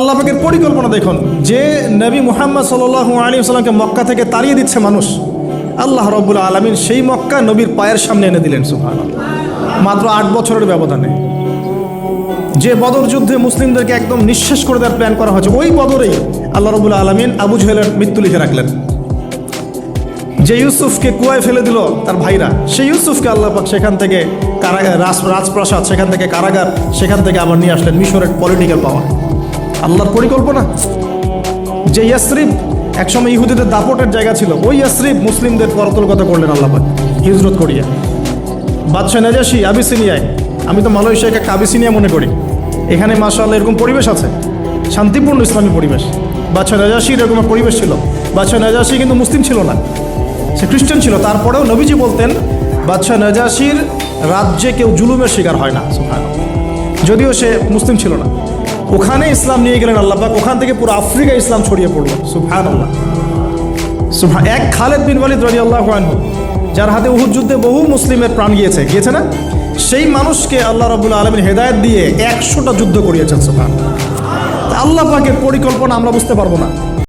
আল্লাহ পাকের পরিকল্পনা দেখুন, যে নবী মুহাম্মদ সাল্লাল্লাহু আলাইহি ওয়াসাল্লামকে মক্কা থেকে তাড়িয়ে দিচ্ছে মানুষ, আল্লাহ রাব্বুল আলামিন সেই মক্কা নবীর পায়ের সামনে এনে দিলেন সুবহানাল্লাহ, মাত্র 8 বছরের ব্যবধানে। যে বদর যুদ্ধে মুসলিমদেরকে একদম নিঃশেষ করে দেওয়ার প্ল্যান করা হয়েছে, ওই বদরেই আল্লাহ রাব্বুল আলামিন আবু জাহেলের মৃত্যু লিখে রাখলেন। যে ইউসুফকে কুয়ায় ফেলে দিল তার ভাইরা, সেই ইউসুফকে আল্লাহ পাক সেখান থেকে কারাগার, রাজপ্রাসাদ, সেখান থেকে কারাগার, সেখান থেকে আবার নিয়ে আসলেন মিশরের পলিটিক্যাল পাওয়ার। আল্লাহর পরিকল্পনা। যে ইয়াসরিব একসময় ইহুদিদের দাপটের জায়গা ছিল, ওই ইয়াসরিব মুসলিমদের করতলগত করলেন আল্লাহ পাক হিজরত করিয়া। বাদশাহ নাজাশী আবিসিনিয়ায়, আমি তো মালয়েশিয়াকে কাবিসিনিয়া মনে করি, এখানে মাশাআল্লাহ এরকম পরিবেশ আছে, শান্তিপূর্ণ ইসলামী পরিবেশ। বাদশাহ নাজাশীর এরকম পরিবেশ ছিল। বাদশাহ নাজাশী কিন্তু মুসলিম ছিল না, সে খ্রিস্টান ছিল। তারপরেও নবীজি বলতেন বাদশাহ নাজাশীর রাজ্যে কেউ জুলুমের শিকার হয় না, সুবহানাল্লাহ, যদিও সে মুসলিম ছিল না। ওখানে ইসলাম নিয়ে গেলেন আল্লাহ পাক, ওখান থেকে পুরো আফ্রিকা ইসলাম ছড়িয়ে পড়লো, সুবহানাল্লাহ। এক খালেদ বিন ওয়ালিদ রাদিয়াল্লাহু আনহু, যার হাতে উহুদ যুদ্ধে বহু মুসলিমের প্রাণ গিয়েছে না, সেই মানুষকে আল্লাহ রাব্বুল আলামিন হেদায়েত দিয়ে 100টা যুদ্ধ করিয়েছেন, সুবহানাল্লাহ। আল্লাহ পাকের পরিকল্পনা আমরা বুঝতে পারবো না।